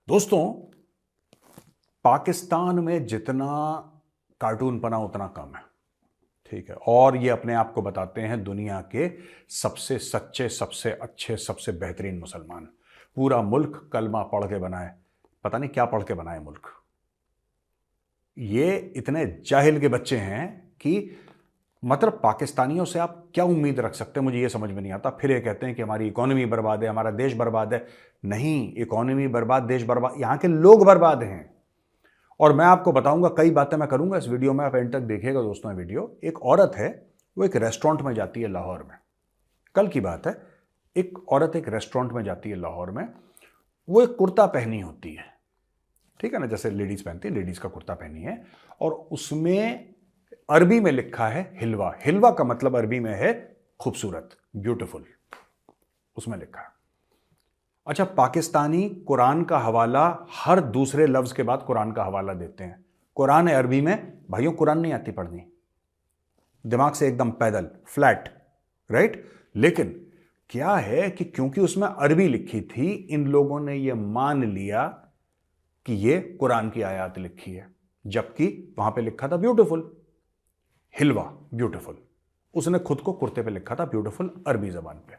दोस्तों, पाकिस्तान में जितना कार्टून बना उतना कम है। ठीक है। और ये अपने आप को बताते हैं दुनिया के सबसे सच्चे, सबसे अच्छे, सबसे बेहतरीन मुसलमान। पूरा मुल्क कलमा पढ़ के बना है। पता नहीं क्या पढ़ के बना है मुल्क। ये इतने जाहिल के बच्चे हैं कि मतलब पाकिस्तानियों से आप क्या उम्मीद रख सकते हैं, मुझे ये समझ में नहीं आता। फिर ये कहते हैं कि हमारी इकोनॉमी बर्बाद है, हमारा देश बर्बाद है। नहीं, इकोनॉमी बर्बाद, देश बर्बाद, यहां के लोग बर्बाद हैं। और मैं आपको बताऊंगा, कई बातें मैं करूंगा इस वीडियो में, आप एंड तक देखिएगा दोस्तों। वीडियो, एक औरत है, वो एक रेस्टोरेंट में जाती है लाहौर में। कल की बात है, एक औरत एक रेस्टोरेंट में जाती है लाहौर में। वो एक कुर्ता पहनी होती है, ठीक है ना, जैसे लेडीज पहनती है, लेडीज का कुर्ता पहनी है। और उसमें अरबी में लिखा है हिलवा। हिलवा का मतलब अरबी में है खूबसूरत, ब्यूटीफुल, उसमें लिखा है। अच्छा, पाकिस्तानी कुरान का हवाला हर दूसरे लफ्ज के बाद कुरान का हवाला देते हैं। कुरान है अरबी में, भाइयों कुरान नहीं आती पढ़नी, दिमाग से एकदम पैदल, फ्लैट, राइट। लेकिन क्या है कि क्योंकि उसमें अरबी लिखी थी, इन लोगों ने यह मान लिया कि यह कुरान की आयत लिखी है, जबकि वहां पे लिखा था ब्यूटीफुल, हिलवा, ब्यूटीफुल। उसने खुद को कुर्ते पे लिखा था ब्यूटीफुल अरबी जबान पे।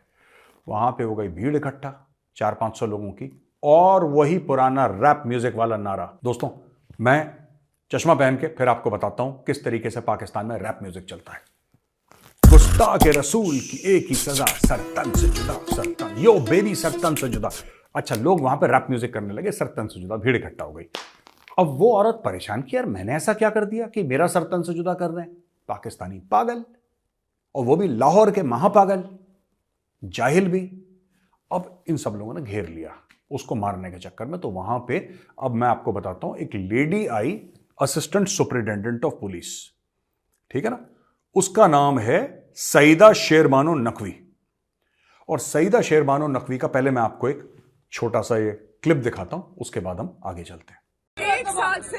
वहां पे हो गई भीड़ इकट्ठा 400-500 लोगों की, और वही पुराना रैप म्यूजिक वाला नारा। दोस्तों, मैं चश्मा पहन के फिर आपको बताता हूं किस तरीके से पाकिस्तान में रैप म्यूजिक चलता है। गुस्ताख रसूल की एक ही सजा, सरतन से जुदा, सरतन, यो बेबी, सरतन से जुदा। अच्छा, लोग वहां पे रैप म्यूजिक करने लगे, सरतन से जुदा, भीड़ इकट्ठा हो गई। अब वो औरत परेशान की, यार मैंने ऐसा क्या कर दिया कि मेरा सरतन से जुदा कर रहे हैं। पाकिस्तानी पागल, और वो भी लाहौर के महापागल, जाहिल भी। अब इन सब लोगों ने घेर लिया उसको मारने के चक्कर में। तो वहां पे अब मैं आपको बताता हूं, एक lady I, assistant superintendent of police, ठीक है ना, उसका नाम है सईदा शेरबानो नकवी। और सईदा शेरबानो नकवी का पहले मैं आपको एक छोटा सा ये क्लिप दिखाता हूं, उसके बाद हम आगे चलते हैं। 1 साल से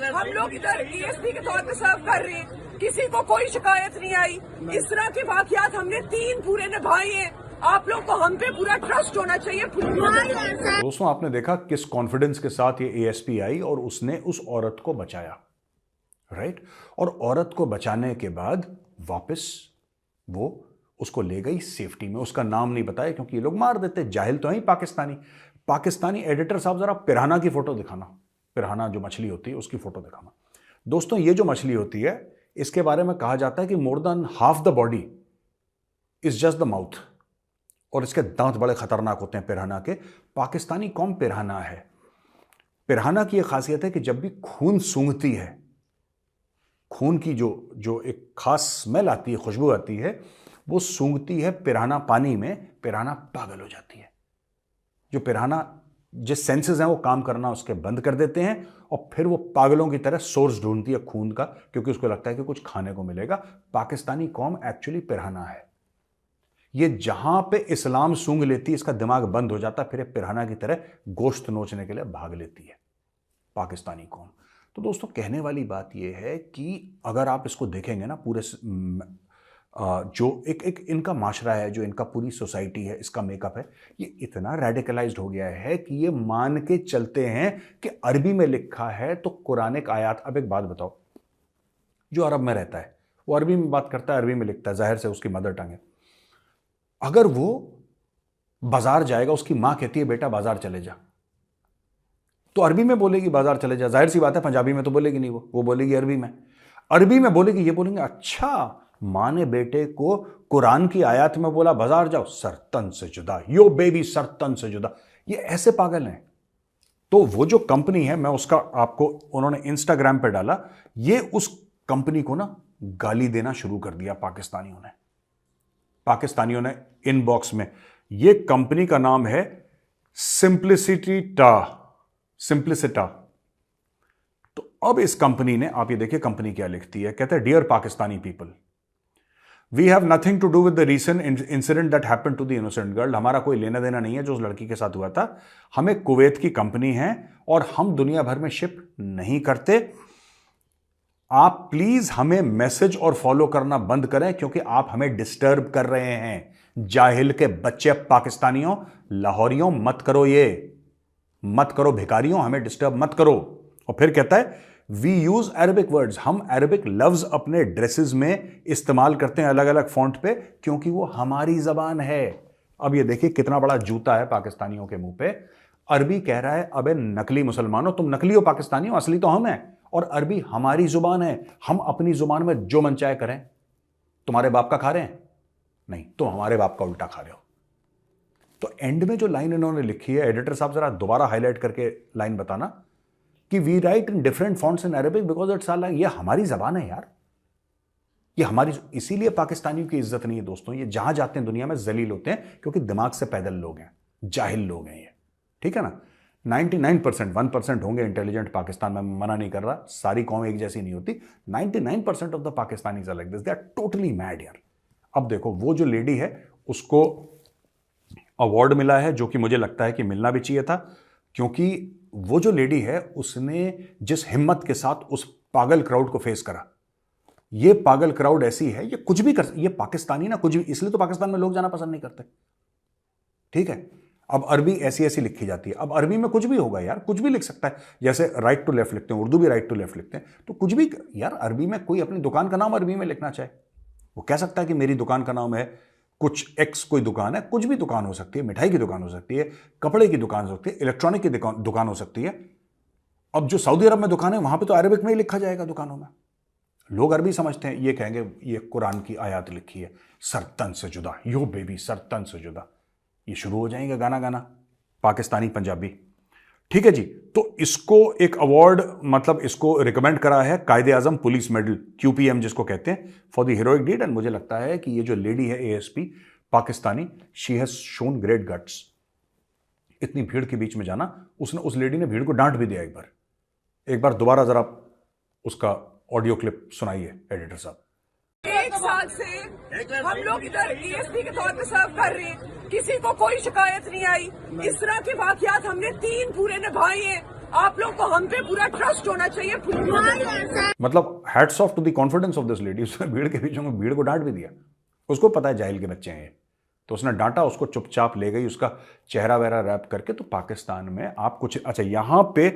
हम लोग इधर ईएसपी के तौर पे सर्व कर रहे हैं, किसी को कोई शिकायत नहीं आई। इस तरह के वाकयात हमने 3 पूरे निभाए हैं। आप लोग को हम पे पूरा ट्रस्ट होना चाहिए। दोस्तों, आपने देखा किस कॉन्फिडेंस के साथ ये एएसपी आई और उसने उस औरत को बचाया, राइट। और औरत को बचाने के बाद वापस वो उसको ले गई सेफ्टी में। उसका नाम नहीं बताया क्योंकि ये लोग मार देते, जाहिल तो है ही पाकिस्तानी। पाकिस्तानी एडिटर साहब, जरा पिराना की फोटो दिखाना, पिराना जो मछली होती है उसकी फोटो दिखाना। दोस्तों, ये जो मछली होती है, इसके बारे में कहा जाता है कि more than half the body is just the mouth, और इसके दांत बड़े खतरनाक होते हैं पिराना के। पाकिस्तानी कौम पिराना है। पिराना की यह खासियत है कि जब भी खून सूंघती है, खून की जो जो एक खास स्मेल आती है, खुशबू आती है, वो सूंघती है पिराना पानी में, पिराना पागल हो जाती है। जो पिराना जिस सेंसेस हैं वो काम करना उसके बंद कर देते हैं, और फिर वो पागलों की तरह सोर्स ढूंढती है खून का, क्योंकि उसको लगता है कि कुछ खाने को मिलेगा। पाकिस्तानी कौम एक्चुअली पिराना है। ये जहां पे इस्लाम सूंघ लेती है, इसका दिमाग बंद हो जाता है, फिर पिराना की तरह गोश्त नोचने के लिए भाग लेती है पाकिस्तानी कौम। तो दोस्तों, कहने वाली बात यह है कि अगर आप इसको देखेंगे ना, पूरे जो एक इनका माशरा है, जो इनका पूरी सोसाइटी है, इसका मेकअप है, ये इतना रेडिकलाइज्ड हो गया है कि ये मान के चलते हैं कि अरबी में लिखा है तो कुरानिक आयात। अब एक बात बताओ, जो अरब में रहता है वो अरबी में बात करता है, अरबी में लिखता है, जाहिर से उसकी मदर टंग है। अगर वो बाजार जाएगा, उसकी मां कहती है बेटा बाजार चले जा, तो अरबी में बोलेगी बाजार चले जा, जाहिर सी बात है। पंजाबी में तो बोलेगी नहीं, वो बोलेगी अरबी में। अरबी में बोलेगी, ये बोलेंगे अच्छा मां ने बेटे को कुरान की आयत में बोला बाजार जाओ, सरतन से जुदा, यो बेबी, सरतन से जुदा। ये ऐसे पागल हैं। तो वो जो कंपनी है, मैं उसका आपको, उन्होंने इंस्टाग्राम पे डाला, ये उस कंपनी को ना गाली देना शुरू कर दिया पाकिस्तानियों ने इनबॉक्स में। ये कंपनी का नाम है सिंप्लिसिटा। तो अब इस कंपनी ने, आप ये देखिए कंपनी क्या लिखती है, कहते हैं dear Pakistani people, we have nothing to do with the recent incident that happened to the innocent girl. हमारा कोई लेना देना नहीं है जो उस लड़की के साथ हुआ था। हमें कुवैत की कंपनी है और हम दुनिया भर में शिप नहीं करते। आप प्लीज हमें मैसेज और फॉलो करना बंद करें, क्योंकि आप हमें डिस्टर्ब कर रहे हैं। जाहिल के बच्चे पाकिस्तानियों, लाहौरियों, मत करो, ये मत करो भिखारियों, हमें डिस्टर्ब मत करो। और फिर कहता है वी यूज अरेबिक वर्ड्स, हम अरेबिक लफ्ज अपने ड्रेसेस में इस्तेमाल करते हैं अलग अलग फॉन्ट पे, क्योंकि वो हमारी जबान है। अब ये देखिए कितना बड़ा जूता है पाकिस्तानियों के मुंह पे। अरबी कह रहा है अबे नकली मुसलमानों, तुम नकली हो पाकिस्तानी हो, असली तो हम हैं, और अरबी हमारी जुबान है, हम अपनी जुबान में जो मन चाहे करें। तुम्हारे बाप का खा रहे हैं? नहीं, तुम हमारे बाप का उल्टा खा रहे हो। तो एंड में जो लाइन इन्होंने लिखी है, एडिटर साहब जरा दोबारा हाईलाइट करके लाइन बताना, कि we write in different fonts in Arabic because it's all, ये हमारी जबान है यार, ये हमारी, इसीलिए पाकिस्तानियों की इज्जत नहीं है दोस्तों। ये जहां जाते हैं दुनिया में जलील होते हैं, क्योंकि दिमाग से पैदल लोग हैं, जाहिल लोग हैं ये, ठीक है ना। 99%, 1% होंगे इंटेलिजेंट पाकिस्तान में, मना नहीं कर रहा, सारी कौम एक जैसी नहीं होती। 99% of the Pakistanis are like this, they are totally mad यार। अब देखो वो जो लेडी है उसको अवार्ड मिला है, जो कि मुझे लगता है कि मिलना भी चाहिए था, क्योंकि वो जो लेडी है उसने जिस हिम्मत के साथ उस पागल क्राउड को फेस करा। ये पागल क्राउड ऐसी है, ये कुछ भी कर, ये पाकिस्तानी ना कुछ भी, इसलिए तो पाकिस्तान में लोग जाना पसंद नहीं करते, ठीक है। अब अरबी ऐसी ऐसी लिखी जाती है, अब अरबी में कुछ भी होगा यार, कुछ भी लिख सकता है, जैसे राइट टू लेफ्ट लिखते हैं, उर्दू भी राइट टू लेफ्ट लिखते हैं, तो कुछ भी यार। अरबी में कोई अपनी दुकान का नाम अरबी में लिखना चाहे, वो कह सकता है कि मेरी दुकान का नाम है कुछ एक्स, कोई दुकान है, कुछ भी दुकान हो सकती है, मिठाई की दुकान हो सकती है, कपड़े की दुकान हो सकती है, इलेक्ट्रॉनिक की दुकान हो सकती है। अब जो सऊदी अरब में दुकान है वहां पे तो अरबिक में ही लिखा जाएगा दुकानों में। लोग अरबी समझते हैं, ये कहेंगे ये कुरान की आयत लिखी है, सरतन से जुदा, यो बेबी सरतन से जुदा, ये शुरू हो जाएंगे गाना गाना पाकिस्तानी पंजाबी, ठीक है जी। तो इसको एक अवार्ड, मतलब इसको रिकमेंड करा है कायदे आजम पुलिस मेडल, QPM जिसको कहते हैं, for the heroic deed. And मुझे लगता है कि ये जो लेडी है ASP Pakistani, she has shown great guts. इतनी भीड़ के बीच में जाना, उसने, उस लेडी ने भीड़ को डांट भी दिया एक बार दोबारा जरा उसका ऑडियो क्लिप सुनाइए एडिटर साहब। 1 साल से हम लोग इधर ESP के तौर पे सर्व कर रहे हैं, किसी को कोई शिकायत नहीं आई। इस तरह के वाकयात हमने 3 पूरे निभाए हैं। आप लोग को हम पे पूरा ट्रस्ट होना चाहिए। मतलब hats off to the confidence of this lady, उसने भीड़ के बीच में भीड़ को डांट भी दिया। उसको पता है जाहिल के बच्चे हैं ये, तो उसने डांटा, उसको चुपचाप ले गई, उसका चेहरा वहरा रैप करके। तो पाकिस्तान में आप कुछ, अच्छा यहां पे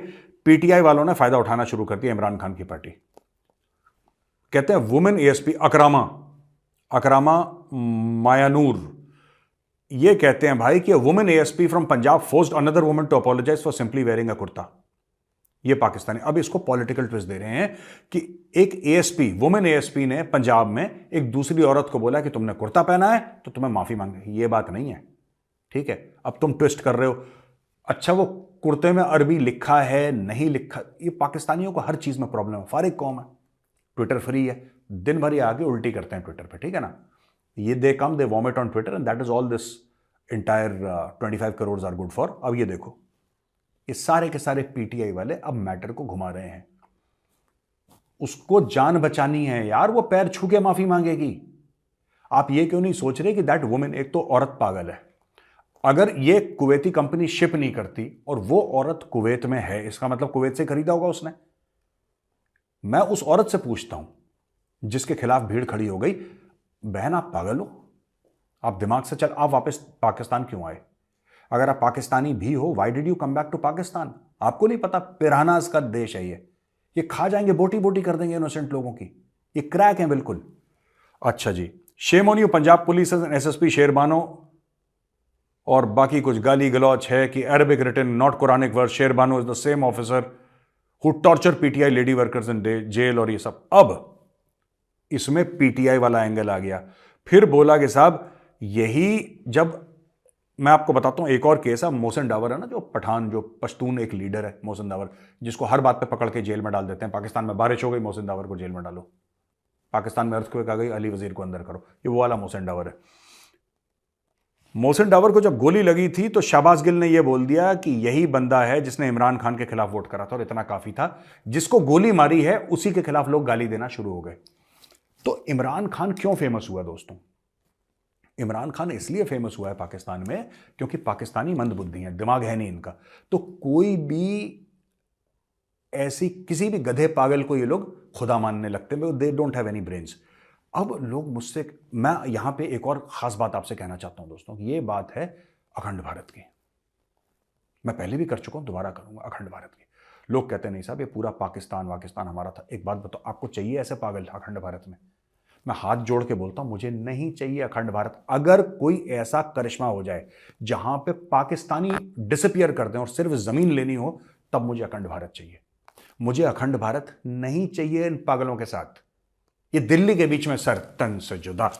PTI वालों ने फायदा उठाना शुरू कर दिया, इमरान खान की पार्टी। कहते हैं वुमेन ASP अकरामा मायानूर, ये कहते हैं भाई कि women ASP from Punjab forced another woman to apologise for simply wearing a kurta. ये पाकिस्तानी अब इसको पॉलिटिकल ट्विस्ट दे रहे हैं कि एक ASP, वुमेन ASP ने पंजाब में एक दूसरी औरत को बोला कि तुमने कुर्ता पहना है तो तुम्हें माफी मांगे। ये बात नहीं है, ठीक है। अब तुम ट्विस्ट कर रहे हो। अच्छा वो कुर्ते में अरबी लिखा है नहीं लिखा, ये पाकिस्तानियों को हर चीज में प्रॉब्लम है, फारिग कौम है, ट्विटर फ्री है, दिन भर ये आगे उल्टी करते हैं ट्विटर पे, ठीक है ना। ये they come they vomit on Twitter and that is all this entire 25 crore are good for. अब ये देखो, ये सारे के सारे PTI वाले अब मैटर को घुमा रहे हैं। उसको जान बचानी है यार, वो पैर छू के माफी मांगेगी। आप ये क्यों नहीं सोच रहे कि दैट वुमेन, एक तो औरत पागल है, अगर ये कुवैती कंपनी शिप नहीं करती और वो औरत कुवैत में है, इसका मतलब कुवैत से खरीदा होगा उसने। मैं उस औरत से पूछता हूं जिसके खिलाफ भीड़ खड़ी हो गई, बहन आप पागल हो, आप दिमाग से चल, आप वापस पाकिस्तान क्यों आए? अगर आप पाकिस्तानी भी हो, why did you come back to Pakistan? आपको नहीं पता पिरानास का देश है ये खा जाएंगे, बोटी बोटी कर देंगे इनोसेंट लोगों की, ये क्रैक है बिल्कुल। अच्छा जी, shame on you Punjab police SSP Sherbano, और बाकी कुछ गाली गलौच है कि Arabic written not Quranic word, Sherbano is the same officer who torture PTI lady workers in jail, और ये सब। अब इसमें PTI वाला एंगल आ गया। फिर बोला कि साहब यही, जब मैं आपको बताता हूं एक और केस है, मोहसिन डावर है ना, जो पठान, जो पश्तून एक लीडर है मोहसिन डावर, जिसको हर बात पे पकड़ के जेल में डाल देते हैं। पाकिस्तान में बारिश हो गई, मोहसिन डावर को जेल में डालो। पाकिस्तान में अर्थक्वेक आ गई, अली वजीर को अंदर करो। ये वो वाला मोहसिन डावर है। मोहसिन डावर को जब गोली लगी थी तो शाहबाज गिल ने यह बोल दिया कि यही बंदा है जिसने इमरान खान के खिलाफ वोट करा था, और इतना काफी था। जिसको गोली मारी है उसी के खिलाफ लोग गाली देना शुरू हो गए। तो इमरान खान क्यों फेमस हुआ दोस्तों? इमरान खान इसलिए फेमस हुआ है पाकिस्तान में क्योंकि पाकिस्तानी मंदबुद्धि हैं, दिमाग है नहीं इनका। तो कोई भी ऐसी, किसी भी गधे पागल को ये लोग खुदा मानने लगते हैं, they don't have any brains. अब लोग मुझसे, मैं यहां पे एक और खास बात आपसे कहना चाहता हूं दोस्तों, ये बात है अखंड भारत की। मैं पहले भी कर चुका हूं, दोबारा करूंगा अखंड भारत की। लोग कहते हैं नहीं साहब ये पूरा पाकिस्तान वाकिस्तान हमारा था। एक बात बताओ, आपको चाहिए ऐसे पागल अखंड भारत में? मैं हाथ जोड़ के बोलता हूं मुझे नहीं चाहिए अखंड भारत। अगर कोई ऐसा करिश्मा हो जाए जहां पे पाकिस्तानी डिसअपियर कर दें और सिर्फ जमीन लेनी हो, तब मुझे अखंड भारत चाहिए। मुझे अखंड भारत नहीं चाहिए इन पागलों के साथ। ये दिल्ली के बीच में सर तन से जुदा,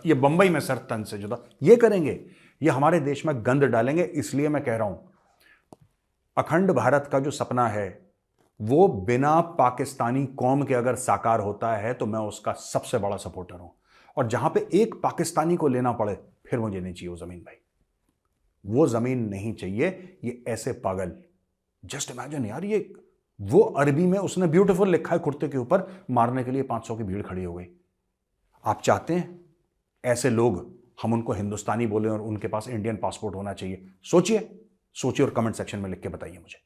ये बंबई में सर तन से जुदा, ये करेंगे, ये हमारे देश में गंद डालेंगे। इसलिए मैं कह रहा हूं अखंड भारत का जो सपना है वो बिना पाकिस्तानी कौम के अगर साकार होता है तो मैं उसका सबसे बड़ा सपोर्टर हूं। और जहां पे एक पाकिस्तानी को लेना पड़े फिर मुझे नहीं चाहिए वो जमीन भाई, वो जमीन नहीं चाहिए। ये ऐसे पागल, जस्ट इमेजिन यार, ये वो अरबी में उसने ब्यूटीफुल लिखा है कुर्ते के ऊपर, मारने के लिए 500 की भीड़ खड़ी हो गई। आप चाहते हैं ऐसे लोग हम उनको हिंदुस्तानी बोले और उनके पास इंडियन पासपोर्ट होना चाहिए? सोचिए और कमेंट सेक्शन में लिख के बताइए मुझे।